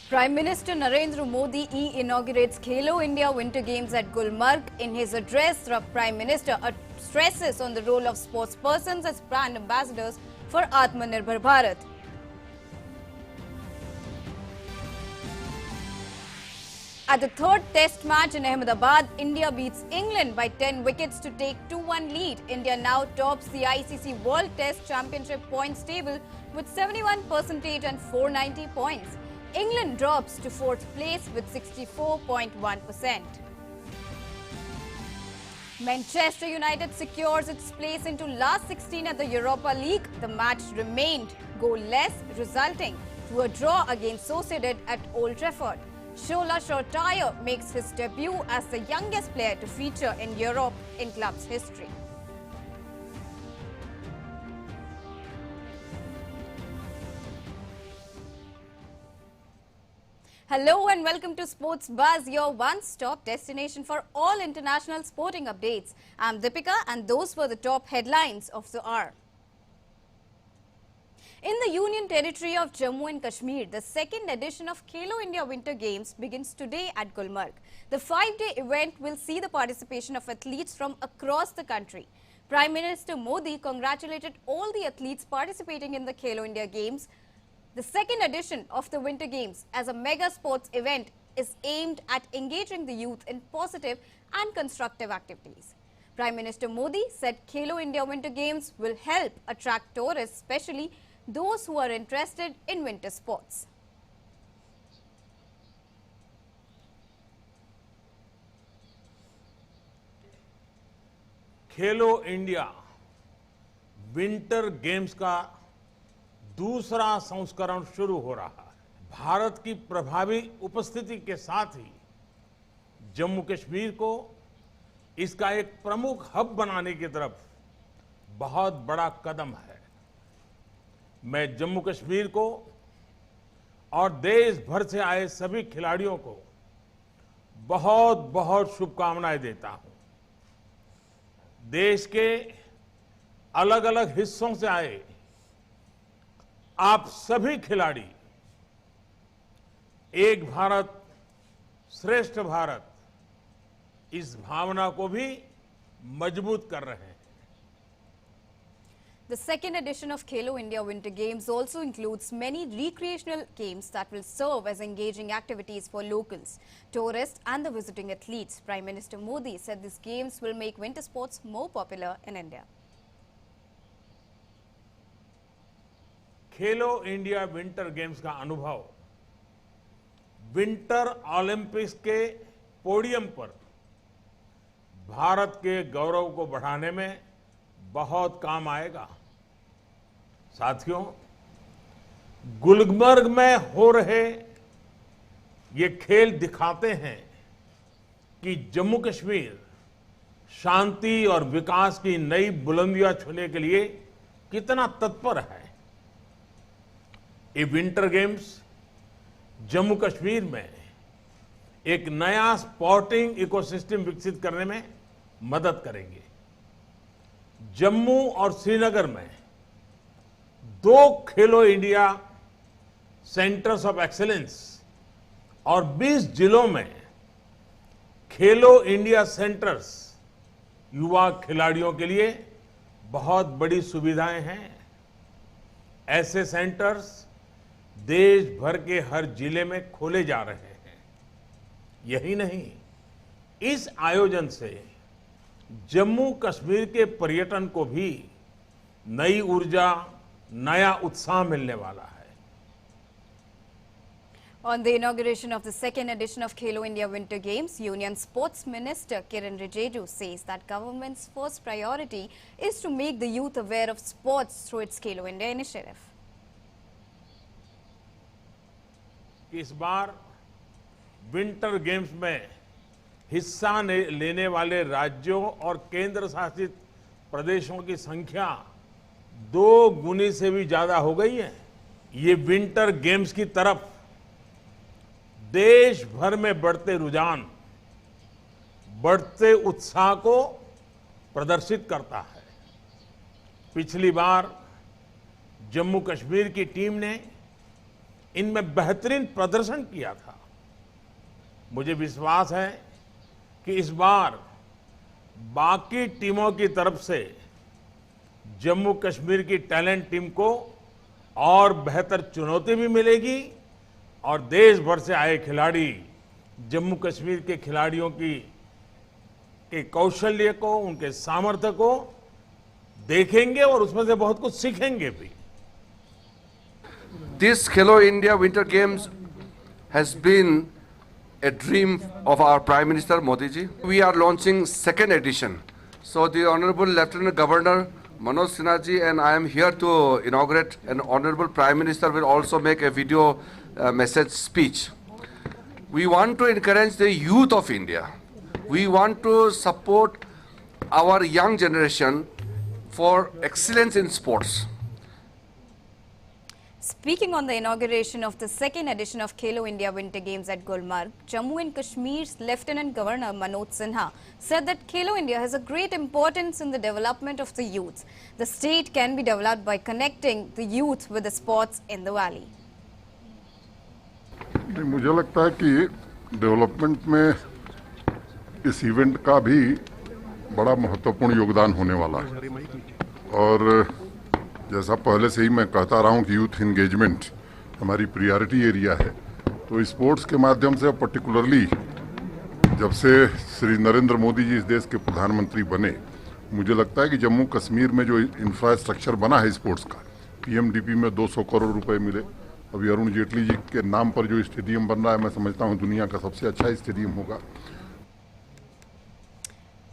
Prime Minister Narendra Modi e-inaugurates Khelo India Winter Games at Gulmarg. In his address, the Prime Minister stresses on the role of sportspersons as brand ambassadors for Atmanirbhar Bharat. At the third test match in Ahmedabad, India beats England by 10 wickets to take 2-1 lead. India now tops the ICC World Test Championship points table with 71% and 490 points. England drops to fourth place with 64.1%. Manchester United secures its place into last 16 at the Europa League. The match remained goalless, resulting to a draw against Sociedad at Old Trafford. Shola Shortire makes his debut as the youngest player to feature in Europe in club's history. Hello and welcome to Sports Buzz, your one-stop destination for all international sporting updates. I'm Deepika and those were the top headlines of the hour. In the Union Territory of Jammu and Kashmir, the second edition of Khelo India Winter Games begins today at Gulmarg. The 5-day event will see the participation of athletes from across the country. Prime Minister Modi congratulated all the athletes participating in the Khelo India Games. The second edition of the Winter Games as a mega sports event is aimed at engaging the youth in positive and constructive activities. Prime Minister Modi said Khelo India Winter Games will help attract tourists, especially those who are interested in winter sports. Khelo India winter games का दूसरा संस्करण शुरू हो रहा है। भारत की प्रभावी उपस्थिति के साथ ही जम्मू कश्मीर को इसका एक प्रमुख हब बनाने की तरफ बहुत बड़ा कदम है। मैं जम्मू कश्मीर को और देश भर से आए सभी खिलाड़ियों को बहुत बहुत शुभकामनाएं देता हूं। देश के अलग अलग हिस्सों से आए आप सभी खिलाड़ी एक भारत श्रेष्ठ भारत इस भावना को भी मजबूत कर रहे हैं। The second edition of Khelo India Winter Games also includes many recreational games that will serve as engaging activities for locals, tourists and the visiting athletes. Prime Minister Modi said these games will make winter sports more popular in India. Khelo India winter games का अनुभव winter Olympics के podium पर भारत के गौरव को बढ़ाने में बहुत काम आएगा। साथियों, गुलमर्ग में हो रहे ये खेल दिखाते हैं कि जम्मू कश्मीर शांति और विकास की नई बुलंदियां छूने के लिए कितना तत्पर है। ये विंटर गेम्स जम्मू कश्मीर में एक नया स्पोर्टिंग इकोसिस्टम विकसित करने में मदद करेंगे। जम्मू और श्रीनगर में 2 खेलो इंडिया सेंटर्स ऑफ एक्सीलेंस और 20 जिलों में खेलो इंडिया सेंटर्स युवा खिलाड़ियों के लिए बहुत बड़ी सुविधाएं हैं। ऐसे सेंटर्स देश भर के हर जिले में खोले जा रहे हैं। यही नहीं, इस आयोजन से जम्मू कश्मीर के पर्यटन को भी नई ऊर्जा, नया उत्साह मिलने वाला है। On the inauguration of the second edition of Khelo India Winter Games, Union Sports Minister Kiran Rijiju says that government's first priority is to make the youth aware of sports through its Khelo India initiative. इस बार winter games में हिस्सा लेने वाले राज्यों और केंद्र शासित प्रदेशों की संख्या 2 गुनी से भी ज्यादा हो गई है। ये विंटर गेम्स की तरफ देश भर में बढ़ते रुझान, बढ़ते उत्साह को प्रदर्शित करता है। पिछली बार जम्मू कश्मीर की टीम ने इनमें बेहतरीन प्रदर्शन किया था। मुझे विश्वास है कि इस बार बाकी टीमों की तरफ से जम्मू कश्मीर की टैलेंट टीम को और बेहतर चुनौती भी मिलेगी और देश भर से आए खिलाड़ी जम्मू कश्मीर के खिलाड़ियों के कौशल्य को, उनके सामर्थ्य को देखेंगे और उसमें से बहुत कुछ सीखेंगे भी। This Khelo India Winter Games has been a dream of our Prime Minister Modi ji. We are launching second edition. So the Honorable Lieutenant Governor Manoj Sinha ji and I am here to inaugurate, and Honorable Prime Minister will also make a video message speech. We want to encourage the youth of India. We want to support our young generation for excellence in sports. Speaking on the inauguration of the second edition of Khelo India Winter Games at Gulmarg, Jammu and Kashmir's Lieutenant Governor Manoj Sinha said that Khelo India has a great importance in the development of the youth. The state can be developed by connecting the youth with the sports in the valley. मुझे लगता है कि development में इस event का भी बड़ा महत्वपूर्ण योगदान होने वाला है और जैसा पहले से ही मैं कहता रहा हूँ कि यूथ इंगेजमेंट हमारी प्रायोरिटी एरिया है, तो स्पोर्ट्स के माध्यम से पर्टिकुलरली जब से श्री नरेंद्र मोदी जी इस देश के प्रधानमंत्री बने, मुझे लगता है कि जम्मू कश्मीर में जो इंफ्रास्ट्रक्चर बना है स्पोर्ट्स का, पीएमडीपी में 200 करोड़ रुपए मिले, अभी अरुण जेटली जी के नाम पर जो स्टेडियम बन रहा है, मैं समझता हूँ दुनिया का सबसे अच्छा स्टेडियम होगा।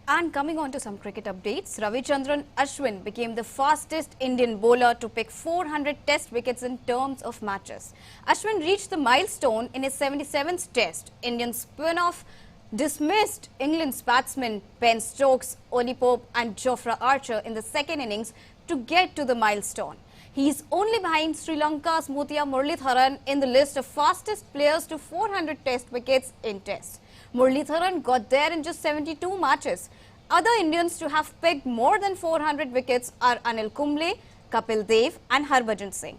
And coming on to some cricket updates, Ravichandran Ashwin became the fastest Indian bowler to pick 400 test wickets in terms of matches. Ashwin reached the milestone in his 77th test. Indian spin-off dismissed England's batsmen Ben Stokes, Oli Pope and Jofra Archer in the second innings to get to the milestone. He is only behind Sri Lanka's Muthiah Muralitharan in the list of fastest players to 400 test wickets in tests. Muralitharan got there in just 72 matches. Other Indians to have picked more than 400 wickets are Anil Kumble, Kapil Dev and Harbhajan Singh.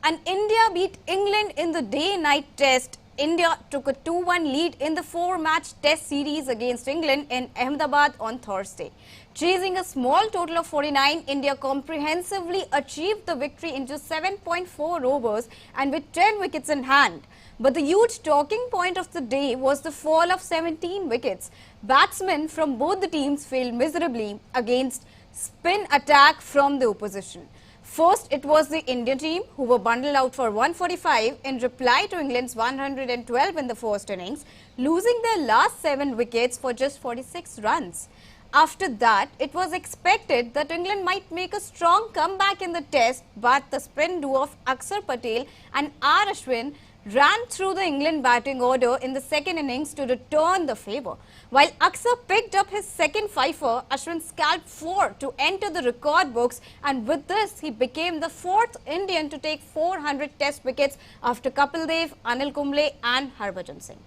And India beat England in the day-night test. India took a 2-1 lead in the 4-match test series against England in Ahmedabad on Thursday. Chasing a small total of 49, India comprehensively achieved the victory in just 7.4 overs and with 10 wickets in hand. But the huge talking point of the day was the fall of 17 wickets. Batsmen from both the teams failed miserably against spin attack from the opposition. First, it was the Indian team who were bundled out for 145 in reply to England's 112 in the first innings, losing their last 7 wickets for just 46 runs. After that, it was expected that England might make a strong comeback in the test, but the spin duo of Aksar Patels and R. Ashwin ran through the England batting order in the second innings to return the favour. While Aksar picked up his second fifer, Ashwin scalped 4 to enter the record books, and with this he became the 4th Indian to take 400 test wickets after Kapil Dev, Anil Kumble and Harbhajan Singh.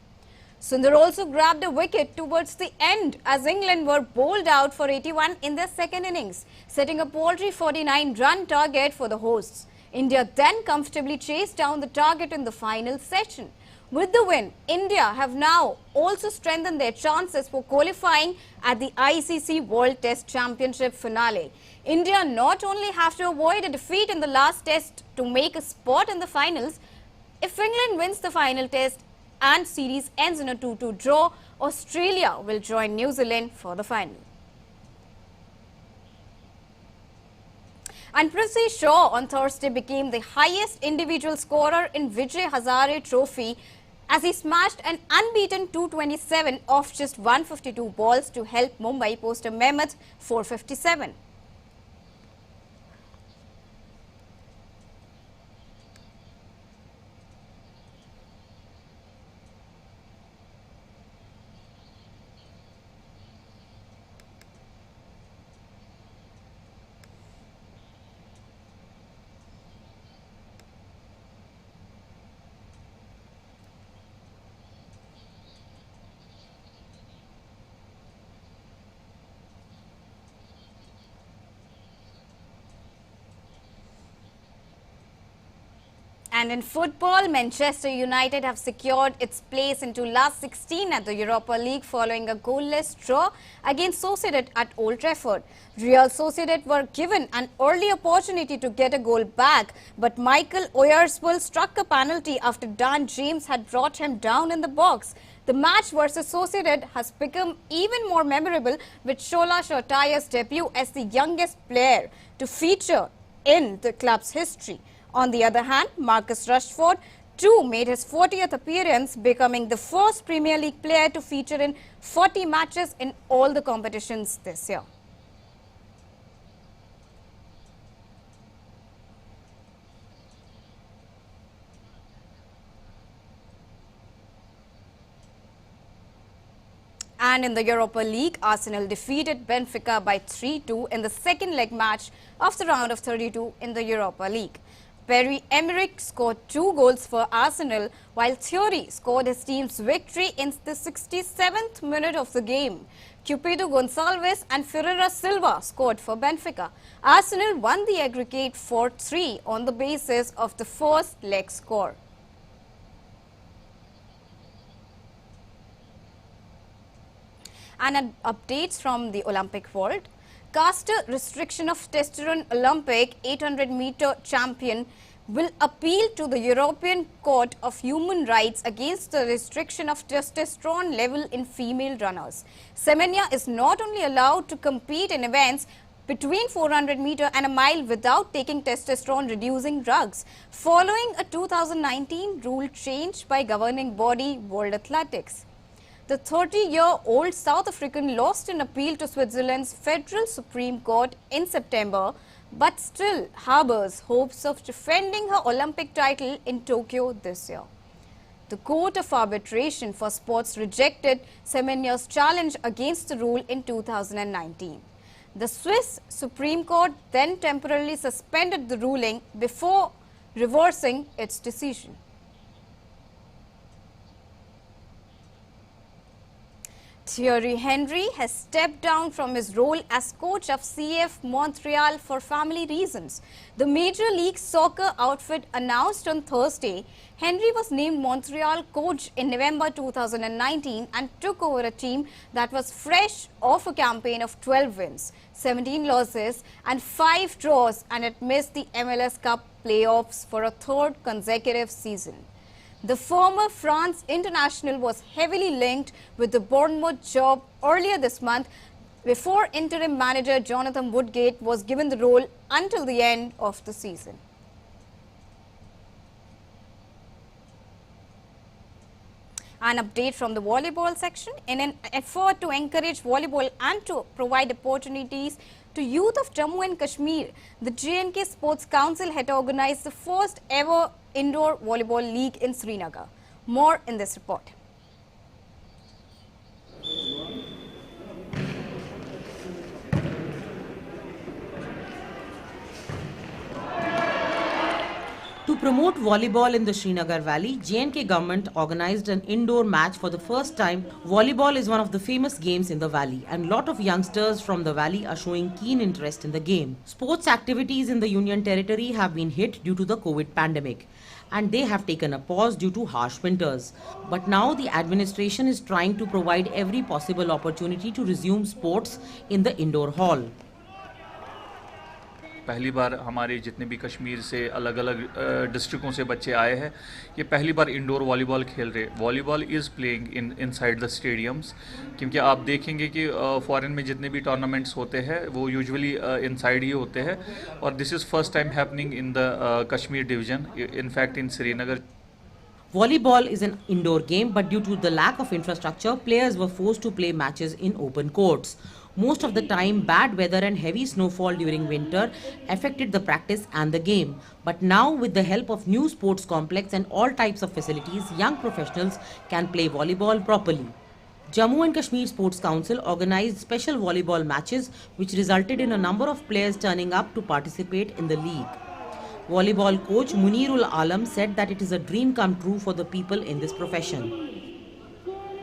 Sundar also grabbed a wicket towards the end as England were bowled out for 81 in their second innings, setting a paltry 49-run target for the hosts. India then comfortably chased down the target in the final session. With the win, India have now also strengthened their chances for qualifying at the ICC World Test Championship finale. India not only have to avoid a defeat in the last test to make a spot in the finals, if England wins the final test and series ends in a 2-2 draw, Australia will join New Zealand for the final. And Prithvi Shaw on Thursday became the highest individual scorer in Vijay Hazari Trophy as he smashed an unbeaten 227 off just 152 balls to help Mumbai post a mammoth 457. And in football, Manchester United have secured its place into last 16 at the Europa League following a goalless draw against Sociedad at Old Trafford. Real Sociedad were given an early opportunity to get a goal back, but Michael Oyarzabal struck a penalty after Dan James had brought him down in the box. The match versus Sociedad has become even more memorable with Shola Shotaya's debut as the youngest player to feature in the club's history. On the other hand, Marcus Rashford too made his 40th appearance, becoming the first Premier League player to feature in 40 matches in all the competitions this year. And in the Europa League, Arsenal defeated Benfica by 3-2 in the second leg match of the round of 32 in the Europa League. Pierre-Emerick scored 2 goals for Arsenal, while Thierry scored his team's victory in the 67th minute of the game. Cupido Gonçalves and Ferreira Silva scored for Benfica. Arsenal won the aggregate 4-3 on the basis of the first leg score. And updates from the Olympic world. Caster restriction of testosterone Olympic 800-meter champion will appeal to the European Court of Human Rights against the restriction of testosterone level in female runners. Semenya is not only allowed to compete in events between 400 meter and a mile without taking testosterone reducing drugs, following a 2019 rule change by governing body World Athletics. The 30-year-old South African lost an appeal to Switzerland's Federal Supreme Court in September, but still harbors hopes of defending her Olympic title in Tokyo this year. The Court of Arbitration for Sports rejected Semenya's challenge against the rule in 2019. The Swiss Supreme Court then temporarily suspended the ruling before reversing its decision. Thierry Henry has stepped down from his role as coach of CF Montreal for family reasons. The Major League Soccer outfit announced on Thursday Henry was named Montreal coach in November 2019 and took over a team that was fresh off a campaign of 12 wins, 17 losses and 5 draws, and it missed the MLS Cup playoffs for a third consecutive season. The former France international was heavily linked with the Bournemouth job earlier this month before interim manager Jonathan Woodgate was given the role until the end of the season. An update from the volleyball section. In an effort to encourage volleyball and to provide opportunities to youth of Jammu and Kashmir, the J&K Sports Council had organized the first ever indoor volleyball league in Srinagar. More in this report. To promote volleyball in the Srinagar Valley, J&K government organized an indoor match for the first time. Volleyball is one of the famous games in the valley, and lot of youngsters from the valley are showing keen interest in the game. Sports activities in the Union Territory have been hit due to the COVID pandemic, and they have taken a pause due to harsh winters. But now the administration is trying to provide every possible opportunity to resume sports in the indoor hall. पहली बार हमारे जितने भी कश्मीर से अलग अलग डिस्ट्रिक्टों से बच्चे आए हैं, ये पहली बार इंडोर वॉलीबॉल खेल रहे। Volleyball is playing inside the stadiums, क्योंकि आप देखेंगे कि फॉरेन में जितने भी टूर्नामेंट्स होते हैं वो यूजुअली इनसाइड ही होते हैं, और this is first time happening in the Kashmir division, in fact in Srinagar. Volleyball is an indoor game, but due to the lack of infrastructure, players were forced to play matches in open courts. Most of the time, bad weather and heavy snowfall during winter affected the practice and the game. But now, with the help of new sports complex and all types of facilities, young professionals can play volleyball properly. Jammu and Kashmir Sports Council organized special volleyball matches, which resulted in a number of players turning up to participate in the league. Volleyball coach Munirul Alam said that it is a dream come true for the people in this profession.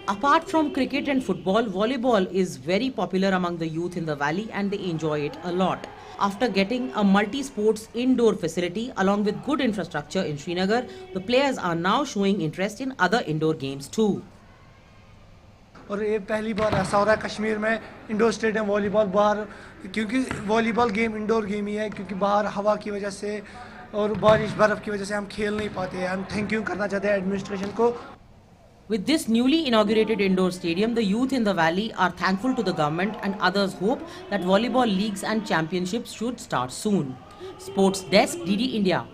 Apart from cricket and football, volleyball is very popular among the youth in the valley and they enjoy it a lot. After getting a multi-sports indoor facility along with good infrastructure in Srinagar, the players are now showing interest in other indoor games too. और ये पहली बार ऐसा हो रहा है कश्मीर में indoor stadium volleyball बाहर, क्योंकि वॉलीबॉल गेम इंडोर गेम ही है, क्योंकि बाहर हवा की वजह से और बारिश बर्फ़ की वजह से हम खेल नहीं पाते हैं. हम थैंक यू करना चाहते हैं एडमिनिस्ट्रेशन को. With this newly inaugurated indoor stadium, the youth in the valley are thankful to the government and others hope that volleyball leagues and championships should start soon. Sports Desk, DD India.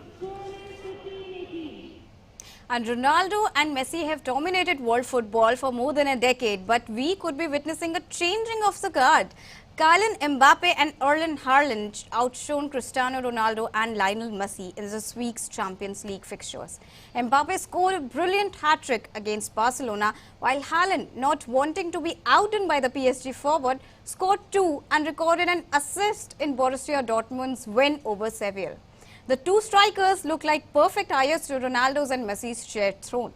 And Ronaldo and Messi have dominated world football for more than a decade, but we could be witnessing a changing of the guard. Kylian Mbappe and Erling Haaland outshone Cristiano Ronaldo and Lionel Messi in this week's Champions League fixtures. Mbappe scored a brilliant hat-trick against Barcelona, while Haaland, not wanting to be outdone by the PSG forward, scored 2 and recorded an assist in Borussia Dortmund's win over Seville. The two strikers look like perfect heirs to Ronaldo's and Messi's shared throne.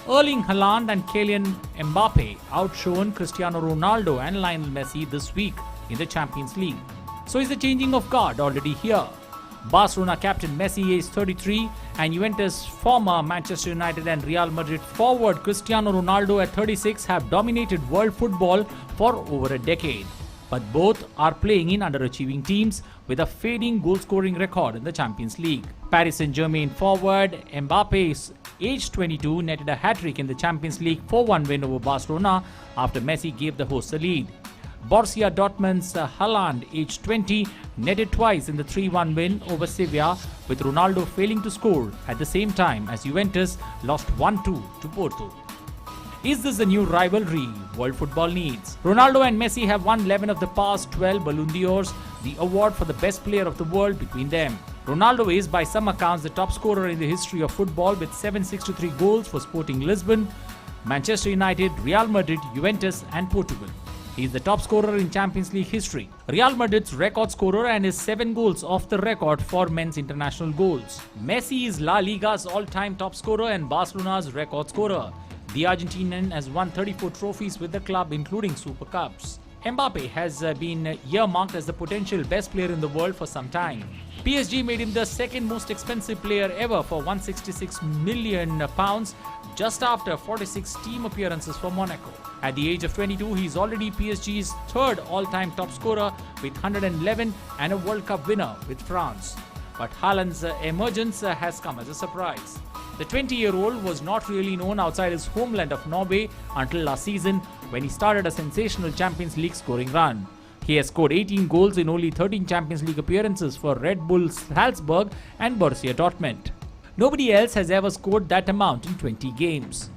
Erling Haaland and Kylian Mbappe outshone Cristiano Ronaldo and Lionel Messi this week in the Champions League. So is the changing of guard already here? Barcelona captain Messi, aged 33, and Juventus former Manchester United and Real Madrid forward Cristiano Ronaldo at 36 have dominated world football for over a decade. But both are playing in underachieving teams with a fading goal-scoring record in the Champions League. Paris Saint-Germain forward Mbappe, aged 22, netted a hat-trick in the Champions League 4-1 win over Barcelona after Messi gave the hosts a lead. Borussia Dortmund's Haaland, aged 20, netted twice in the 3-1 win over Sevilla, with Ronaldo failing to score at the same time as Juventus lost 1-2 to Porto. Is this the new rivalry world football needs? Ronaldo and Messi have won 11 of the past 12 Ballon d'Ors, the award for the best player of the world between them. Ronaldo is by some accounts the top scorer in the history of football with 763 goals for Sporting Lisbon, Manchester United, Real Madrid, Juventus and Portugal. He is the top scorer in Champions League history. Real Madrid's record scorer and is 7 goals off the record for men's international goals. Messi is La Liga's all-time top scorer and Barcelona's record scorer. The Argentinian has won 34 trophies with the club, including Super Cups. Mbappe has been earmarked as the potential best player in the world for some time. PSG made him the second most expensive player ever for £166 million, just after 46 team appearances for Monaco. At the age of 22, he is already PSG's third all-time top scorer with 111 and a World Cup winner with France. But Haaland's emergence has come as a surprise. The 20-year-old was not really known outside his homeland of Norway until last season when he started a sensational Champions League scoring run. He has scored 18 goals in only 13 Champions League appearances for Red Bull Salzburg and Borussia Dortmund. Nobody else has ever scored that amount in 20 games.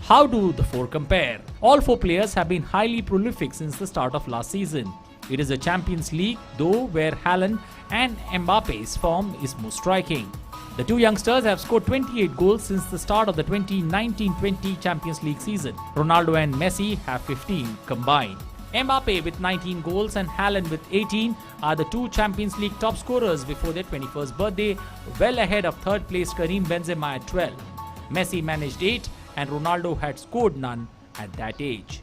How do the four compare? All four players have been highly prolific since the start of last season. It is a Champions League, though, where Haaland and Mbappe's form is most striking. The two youngsters have scored 28 goals since the start of the 2019-20 Champions League season. Ronaldo and Messi have 15 combined. Mbappe with 19 goals and Haaland with 18 are the two Champions League top scorers before their 21st birthday, well ahead of third place Karim Benzema at 12. Messi managed 8 and Ronaldo had scored none at that age.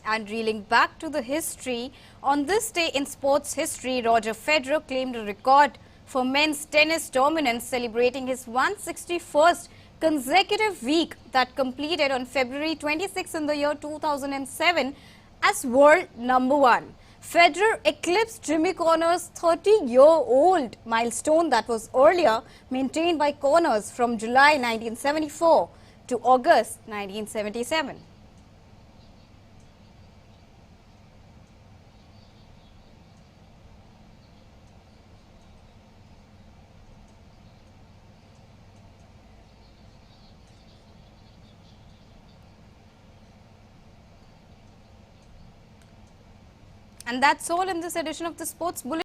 And reeling back to the history, on this day in sports history, Roger Federer claimed a record for men's tennis dominance, celebrating his 161st consecutive week that completed on February 26 in the year 2007 as world number 1. Federer eclipsed Jimmy Connor's 30-year-old milestone that was earlier maintained by Connors from July 1974 to August 1977. And that's all in this edition of the Sports Bulletin.